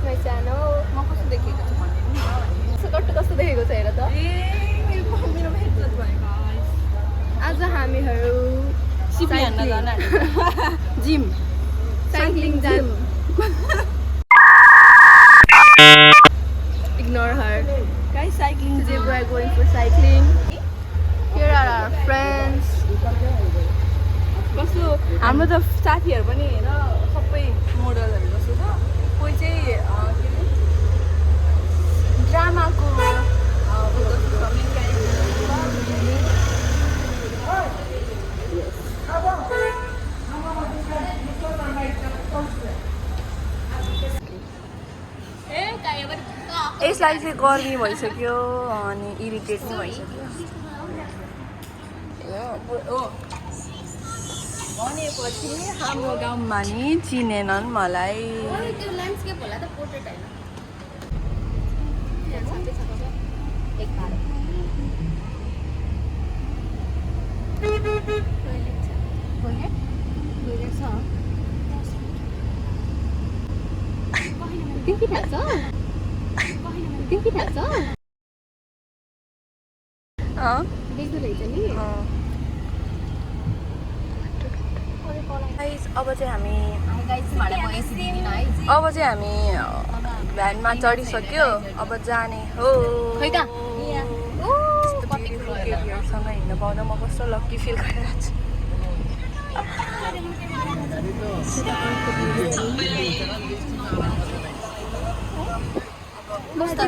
my channel. म कस्तो देखेको छु भन्दिनु न कस्तो कस्तो देखेको छ हेर त मेरो हेडसेट भएको आज हामीहरू सिपी हान्न जान जिम साइक्लिङ जान Ignore her. guys cycling Today we are going for cycling. Here are our friends. कस्तो हाम्रो त साथीहरु पनि हेर सबै मोडलहरु जस्तो छ कोही चाहिँ के अरे ड्रामाको मेन क्यारेक्टर यसलाई चाहिँ गर्मी भइसक्यो अनि इरिटेट पनि भइसक्यो भनेपछि हाम्रो गाउँमा नि चिनेनन् मलाई त्यो ल्यान्डस्केप होला त पोर्ट्रेट हैन एक बार तिमी थाहा छ तिमी थाहा छ देख्दै रहेछ नि अब चाहिँ हामी भ्यानमा चढिसक्यो अब जाने हो सँग हिँड्न पाउँदा म कस्तो लक्की फिल गरिरहेको छु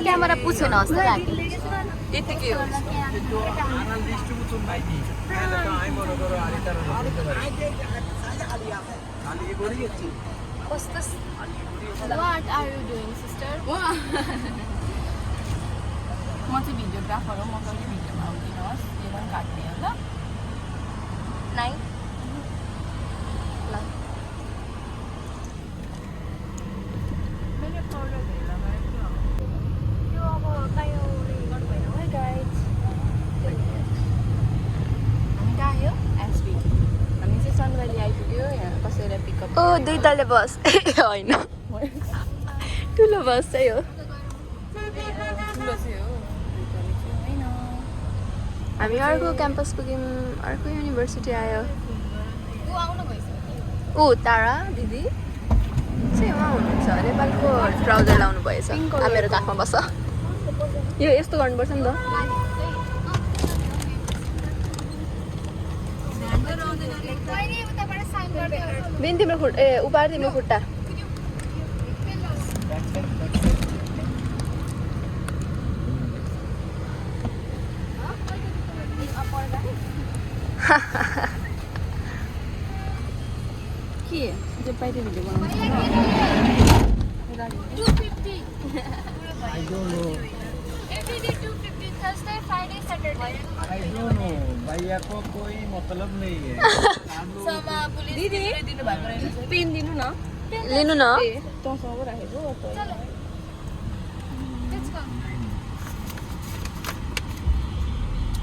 क्यामेरा पुछेन जस्तो लाग्यो यतिकै हो What are you doing, sister? म चाहिँ भिडियोग्राफर हो म कहिले भिडियोमा आउँदिनुहोस् यो पनि काट्ने हो ल नाइ ल मैले पाउडर भेला गरेको यो अब कायो गर्नु भएन है गाइज हामी कहाँ आयो एसबी हामी चाहिँ सनभ्याली आइपुग्यो यहाँ कसैलाई पिकअप ओ दुई तले बस होइन ठुलो बस चाहिँ हो ठुलो चाहिँ हो होइन हामी अर्को क्याम्पस पुग्यौँ अर्को युनिभर्सिटी आयो ऊ तारा दिदी चाहिँ उहाँ हुनुहुन्छ नेपालको ट्राउजर लाउनु भएछ मेरो काखमा बस्छ यो यस्तो गर्नुपर्छ नि त बिन तिम्रो खुट्टा ए उपार तिम्रो खुट्टा के जो पाइदै भिडियो बनाउँछ I don't know. Every day 250 Thursday, Friday, Saturday. I don't know. भैया को कोई मतलब नहीं है. दिदी दिनु भएको रहेछ पेन दिनु न लिनु न तँसँग राखेको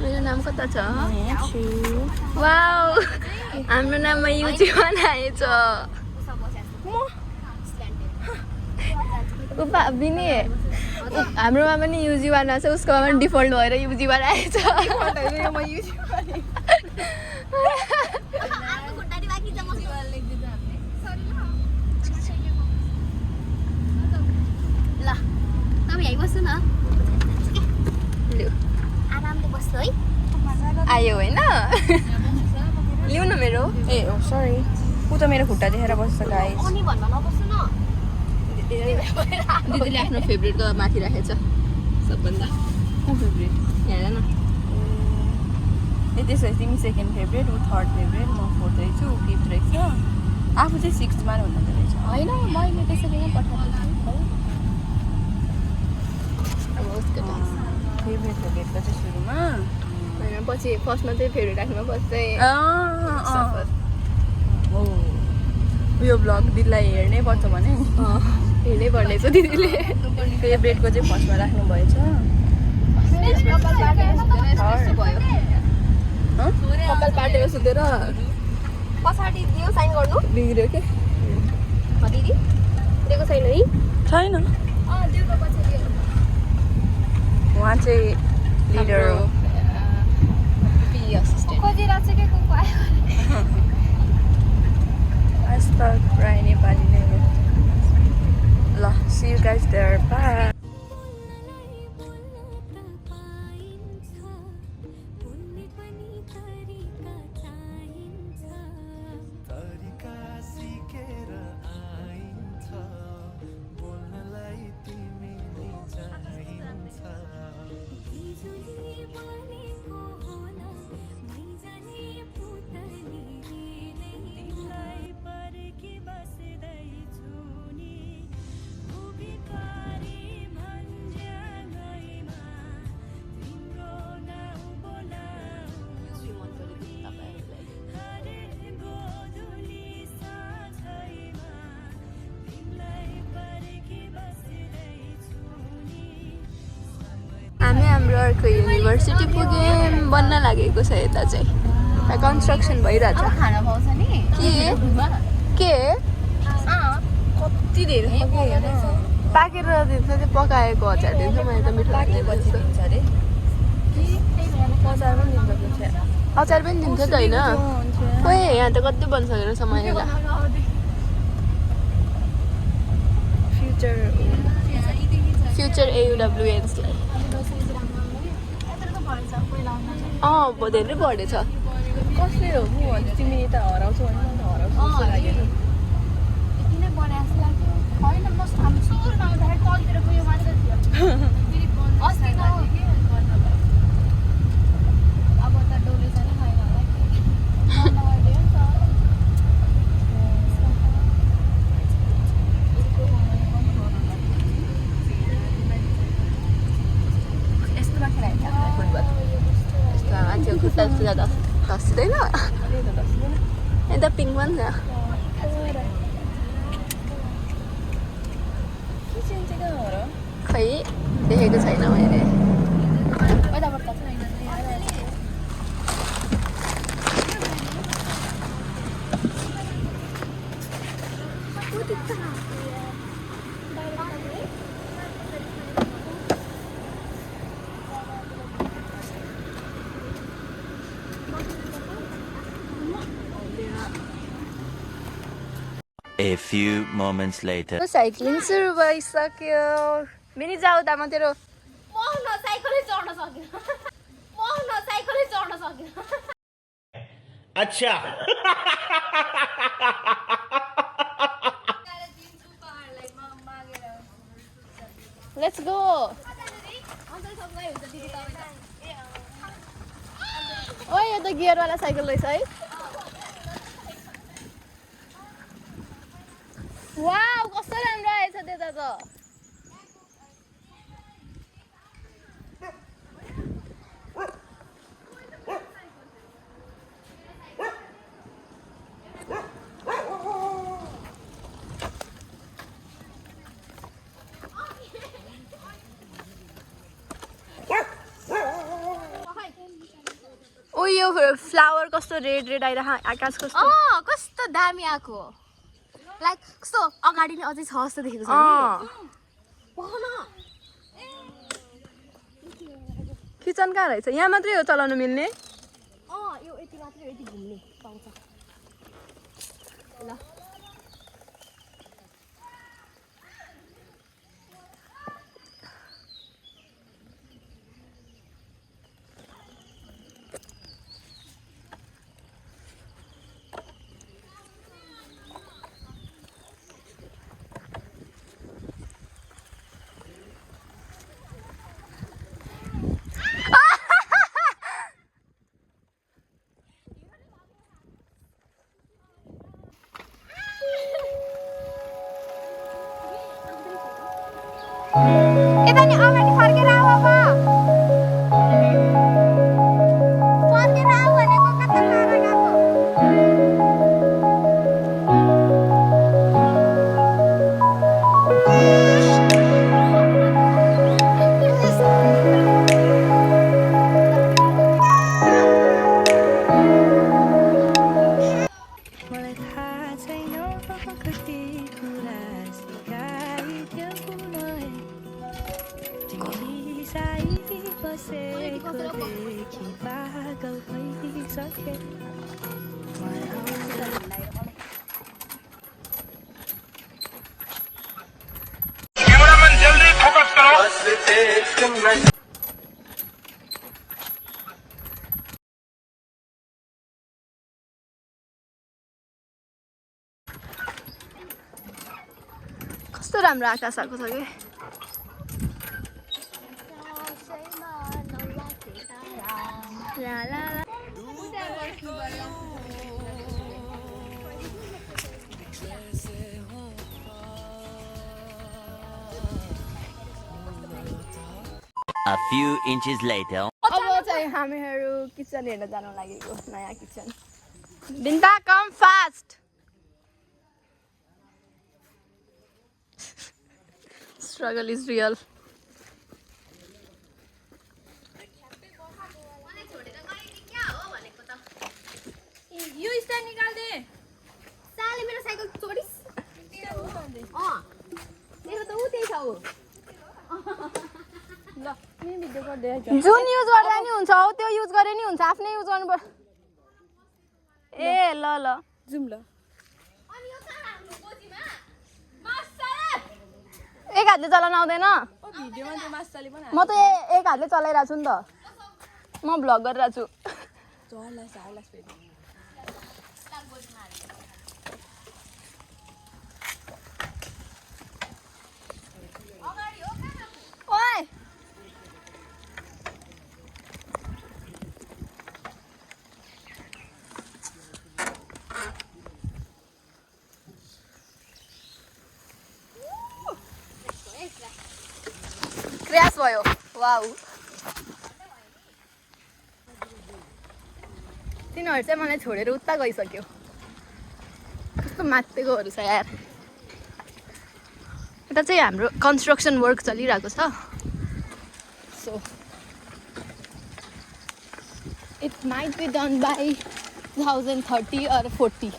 मेरो नाम कता छ वाउ हाम्रो नाममा युजी बनाएछ बिनी हाम्रोमा पनि युजी वान छ उसकोमा पनि डिफल्ट भएर युजी वान आएछ ल तपाईँ यहीँ बस्नु न आरामले बस्नु है आयो होइन लिउ न मेरो ए ओ सरी ऊ त मेरो खुट्टा देखेर बस्छ गाइस अनि भन्दा नबस्नु न दिदीले आफ्नो फेभरेट माथि राखेछ सबभन्दा को फेभरेट हेर न ए त्यसो भए तिमी सेकेन्ड फेभरेट ऊ थर्ड फेभरेट म फोर्थ रहेछु ऊ फिफ्थ रहेछ आफू चाहिँ सिक्स्थमा हुनुहुँदो रहेछ होइन मैले त्यसरी नै पठाएको छु फेभरेट फेभरेटको चाहिँ सुरुमा होइन पछि फर्स्टमा चाहिँ फेभरेट राख्नुमा पछि चाहिँ हो यो ब्लग दिदीलाई हेर्नै पर्छ भने हेर्नै पर्ने छ दिदीले फेभरेटको चाहिँ फर्स्टमा राख्नु भएछ कपाल पाटेर सुतेर पछाडि दियो साइन गर्नु बिग्रियो के दिदी दिएको छैन है छैन उहाँ चाहिँ लिडर हो आज त प्रायः नेपाली नै हो ल see you guys there bye हामी हाम्रो अर्को युनिभर्सिटी पुग्यौँ बन्न लागेको छ यता चाहिँ कन्स्ट्रक्सन भइरहेछ खाना पाउँछ नि के कति धेरै पाकेर दिन्छ त्यो पकाएको अचार दिन्छ मैले त मिठो लाग्दैन अचार पनि दिन्छ त होइन खोइ यहाँ त कति बनिसकेको छ मैले फ्युचर AUWNsलाई धेरै बढेछ कसले हो तिमी यता हराउँछौ खुट्टा धस्दैन यता पिङ भन्छ खै देखेको छैन मैले A few moments later. Cycling सुरु भइसक्यो मिनी जाउँदा म तेरो अच्छा लेट्स गो ओ यो त गियरवाला साइकल रहेछ है वाउ कस्तो राम्रो आएछ त्यता त ओ यो फ्लावर कस्तो रेड रेड आइरह आकाश कस्तो कस्तो दामी आएको लाइक कस्तो अगाडि नै अझै छ जस्तो देखेको छ किचन कहाँ रहेछ यहाँ मात्रै हो चलाउनु मिल्ने यो यति मात्रै यति घुम्ने पाउँछ ल यता नि अगाडि फर्केर आऊ अब फर्केर आऊ भनेको कता लाएर गएको मलाई थाहा छैन कति कुरा सिकाइदियो कुनै पागल भइसके कैमरामैन जल्दी फोकस करो। कस्तो राम्रो आकाश आएको छ कि ला ला ला। A few inches later. अब चाहिँ हामीहरू किचन हेर्न जानु लागेको नयाँ kitchen Binda come fast struggle is real यो स्ट्यान्ड निकाल दे साले मेरो साइकल चोरिस देखो त उ त्यही छ उ ल तिमी भिडियो गर्दै जुन युज गर्दा नि हुन्छ हौ त्यो युज गरे नि हुन्छ आफ्नै युज गर्नु पर्छ ए ल ल जुम ल एक हातले चलाउन आउँदैन ओ भिडियोमा त्यो मासुले पनि म त एक हातले चलाइरहेको छु नि त म भ्लग गरिरहेको छु झर्ला फेरि ओइ क्र्यास भयो वाउ तिनीहरू चाहिँ मलाई छोडेर उता गइसक्यो कस्तो मात्तेकोहरू छ यार यता चाहिँ हाम्रो कन्स्ट्रक्सन वर्क चलिरहेको छ so it might be done by 2030 or 40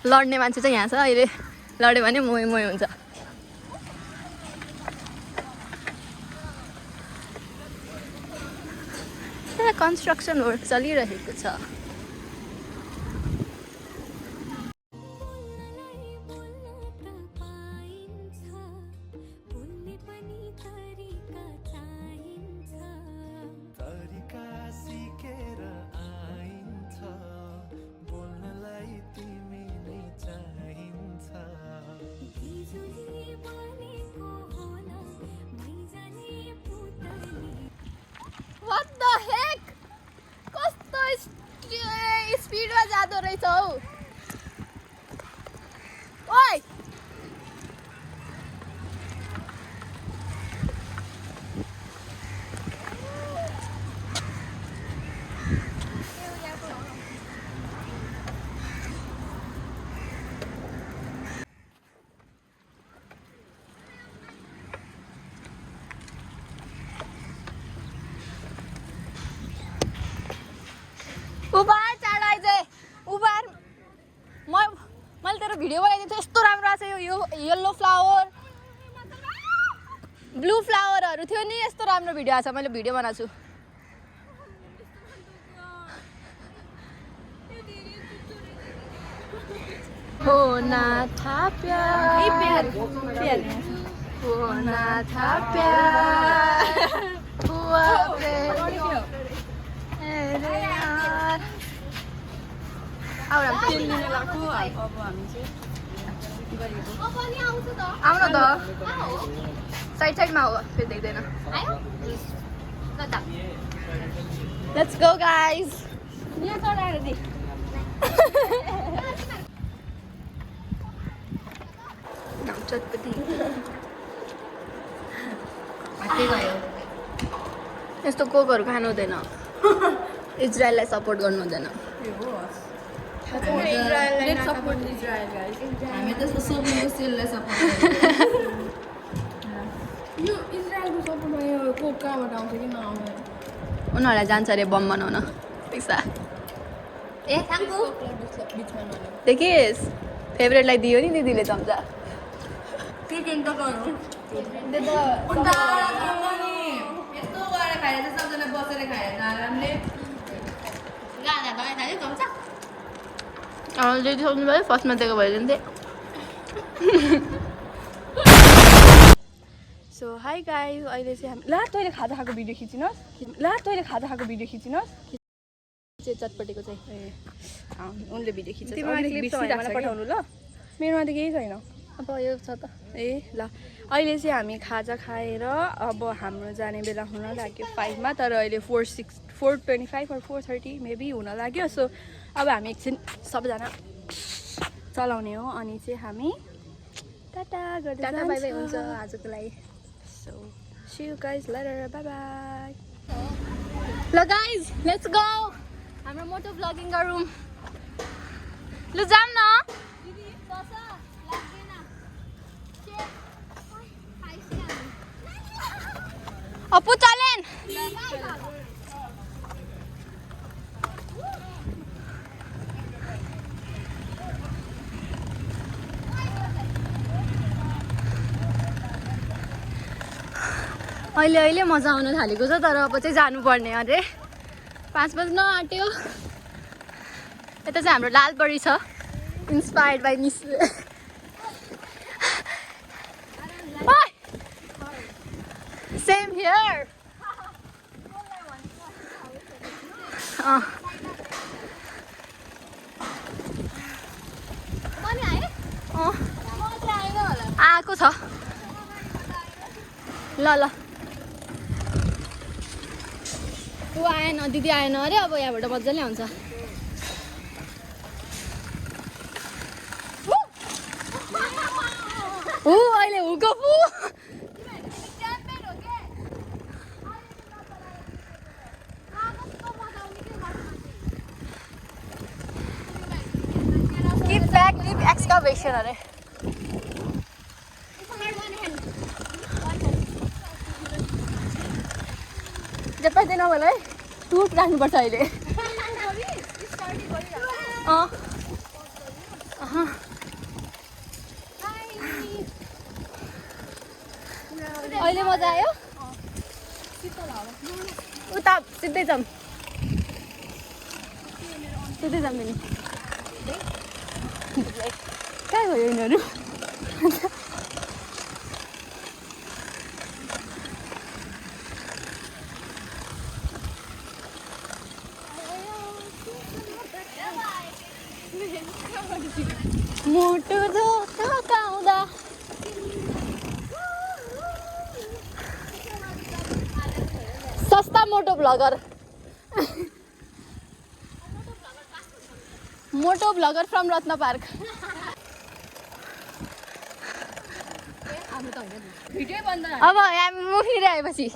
लड्ने मान्छे चाहिँ यहाँ छ अहिले लड्यो भने मोही मोही हुन्छ कन्स्ट्रक्सन वर्क चलिरहेको छ What the heck? कस्तो स्पिडमा जाँदो रहेछ हौ ओइ उबार चाँडो आइज उबार मैले तेरो भिडियो बनाइदिएको थिएँ यस्तो राम्रो आएको छ यो येल्लो फ्लावर ब्लू फ्लावरहरू थियो नि यस्तो राम्रो भिडियो आएको छ मैले भिडियो बनाएको छु होना था प्यार होना था प्यार हुआ प्यार अरे यार आउन त साइड साइडमा हो फेरि देख्दैन लेट्स गो गाइज यहाँ चढाएर दे चटपटी यस्तो कोकहरू खानु हुँदैन इजरायललाई सपोर्ट गर्नु हुँदैन हामी त सब इजरायललाई सपोर्ट यो इजरायलको सपोर्टमा यो कोक कहाँबाट आउँछ कि नआउँछ उनीहरूलाई जान्छ अरे बम बनाउन पैसा बिचमा देखिस् फेभरेटलाई दियो नि दिदीले चम्चा टिफिन त गर्नु त्यो त यस्तो गएर खाएर चाहिँ सबजना बसेर खाएर आरामले गाना गाए थाल्यो चम्चा दिदी सोध्नु भयो फर्स्टमा दिएको भइदियो नि सो हाई गाइस अहिले चाहिँ हामी तैँले खाजा खाएको भिडियो खिचिनुहोस् चटपटेको चाहिँ उनले भिडियो खिच्छ पठाउनु ल मेरोमा त केही छैन अब यो छ त ए ल अहिले चाहिँ हामी खाजा खाएर अब हाम्रो जाने बेला हुन लाग्यो 5 मा तर अहिले 4:25 or 4:30 मेबी हुन लाग्यो सो अब हामी एकछिन सबजना चलाउने हो अनि चाहिँ हामी टाटा गर्दै टाटा बाइ बाइ हुन्छ आजको लागि so see you guys later bye bye ल गाइज लेट्स गो हाम्रो मोटो भ्लगिङ गरौँ ल जाम न अपु चलेन अहिले मजा आउन थालेको छ तर अब चाहिँ जानुपर्ने अरे 5 बज्न आँट्यो यता चाहिँ हाम्रो लालबडी छ inspired by miss same here आएको छ ल ल ऊ आएन दिदी आएन अरे अब यहाँबाट मजाले आउँछ ऊ अहिले हुको पू Keep back, leave excavation अरे जपाइदिन मलाई टुट राख्नुपर्छ अहिले अहिले मजा आयो उता सिधै जाऊँ नि कहाँ गयो यिनीहरू मोटो धोकाउँदा सस्ता मोटो भ्लगर फ्रम रत्न पार्क अब हामी मुखिर आएपछि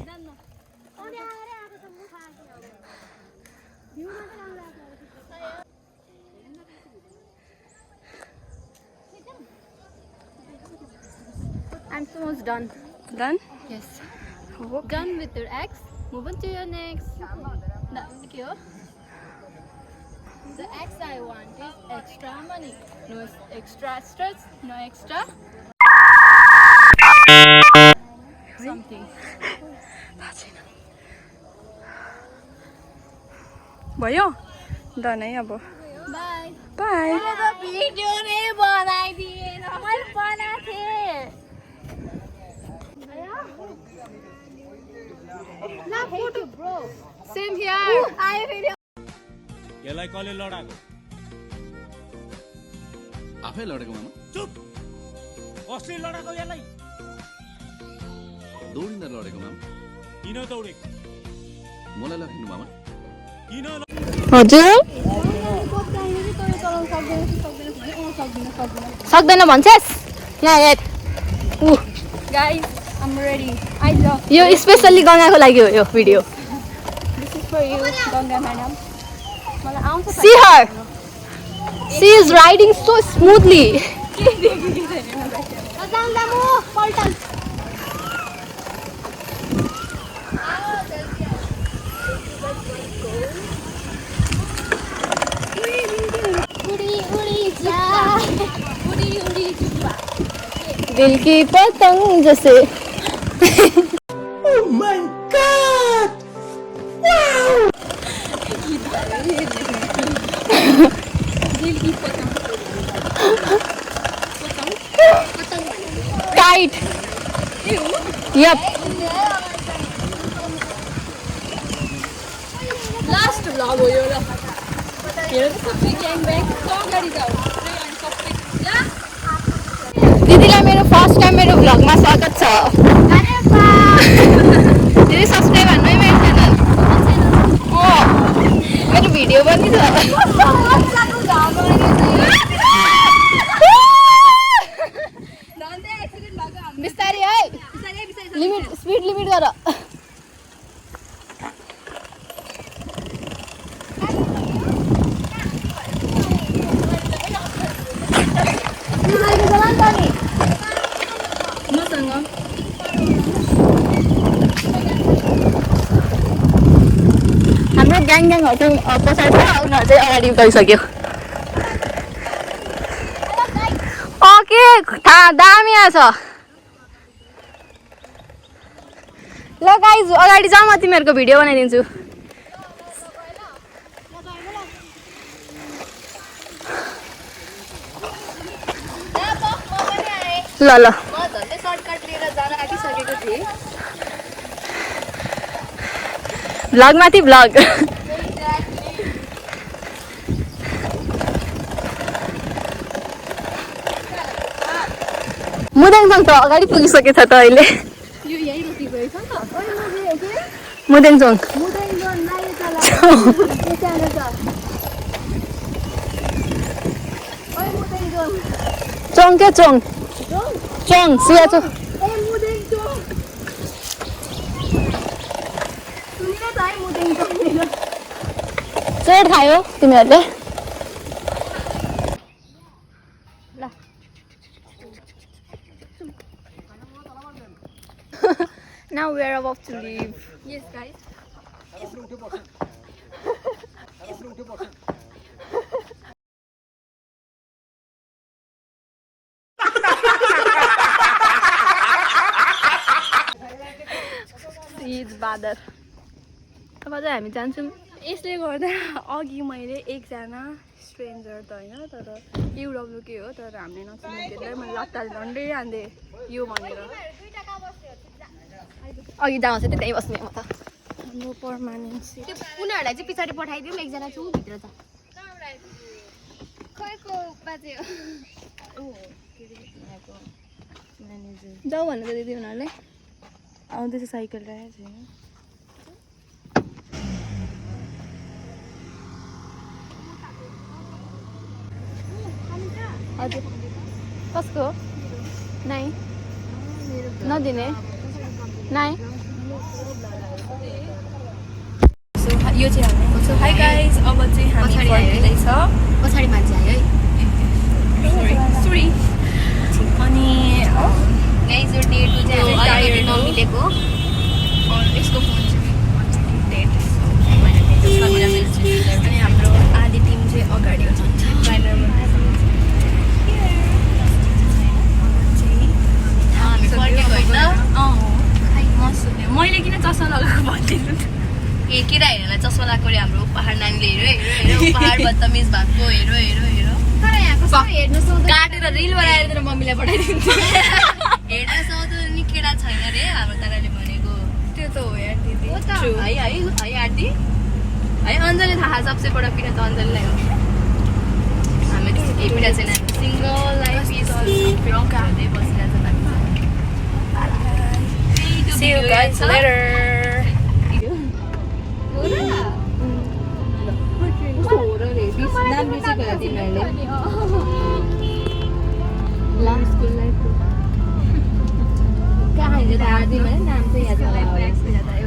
I'm almost done. Done? Yes. Okay. Done with your ex. Move on to your next. The ex I want is extra money. No extra stress. No extra. Something. भयो done है अब Bye. By video नै बनाइदिएन मैले बनाएको थिएँ same here आयो फेरि यसलाई कसले लडाको आफै लडेको मामा चुप कसले लडाको यसलाई दौडिँदा लडेको मामा किन दौडेको मलाई लगिनु मामा किन हजुर सक्दैन भन्छस् यहाँ हेर guys I'm ready I love यो स्पेसल्ली गङ्गाको लागि हो यो video this is for you Ganga madam मलाई आउँछ See her. She is riding so smoothly. दिल की पतंग जैसे टाइट यप लास्ट भ्लग हो यो ल हेर त सबै ग्याङ ब्याङ अगाडि जाऊ दिदीलाई मेरो फर्स्ट टाइम मेरो भ्लगमा स्वागत छ दिदी सब्सक्राइब गर्नु है मेरो च्यानल मेरो भिडियो पनि छ बिस्तारै है लिमिट स्पिड लिमिट गर हाम्रो ग्याङहरू चाहिँ पछाडि छ उनीहरू चाहिँ अगाडि गइसक्यो ओके दामी आछ ल गाइज अगाडि जाऊ म तिमीहरूको भिडियो बनाइदिन्छु ल ल भ्लग माथि भ्लग मुदेङसङ त अगाडि पुगिसकेछ त अहिले मुदेङसङ चोङ के चोङ चोङ सिया चोङ चेड खायो तिमीहरूले Now we are about to leave. Yes guys. It's बादर अब चाहिँ हामी जान्छौँ यसले गर्दा अघि मैले एकजना स्ट्रेन्जर त होइन तर युडब्लुके हो तर हामीले नचिनेकोलाई मैले लत्ताले झन्डै हान्दे यो भनेर अघि जाउँछ त्यहीँ बस्ने म त हाम्रो पर्मानेन्सी उनीहरूलाई चाहिँ पछाडि पठाइदिउँ एकजना छु भित्र छ जाऊ भन्नु त दिदी उनीहरूले आउँदैछ साइकल राखेको छैन हजुर कसको नाइ नदिने नाइ यो चाहिँ हामी हाई गाइज अब चाहिँ हामी फर्किँदैछ पछाडि मान्छे आयो है सरी अनि गाइज यो डेटको चाहिँ हामी नमिलेको यसको फोन चाहिँ अनि हाम्रो आधी टिम चाहिँ अगाडि जान्छ मैले किन चस्मा लगाएको भनिदिनु ए केटा हेर्नलाई चस्मा लगाएको अरे हाम्रो उपहार नानीले हेरो उपहार बदतमिज भएको हेरो तर यहाँ काटेर रिल बनाएर तर मम्मीलाई पठाइदिन्छु हेर्न सक्दो नि केटा छैन रे हाम्रो ताराले भनेको त्यो त हो यार दिदी है आरती है अञ्जली थाहा सबसे बडा पिरा त अञ्जलीलाई हो हामी त्यस्तो केही पिरा छैन single life is all rock हाल्दै बसिरहेको छ See you guys later. कहाँ हिँड्यो त आरती भने नाम चाहिँ याद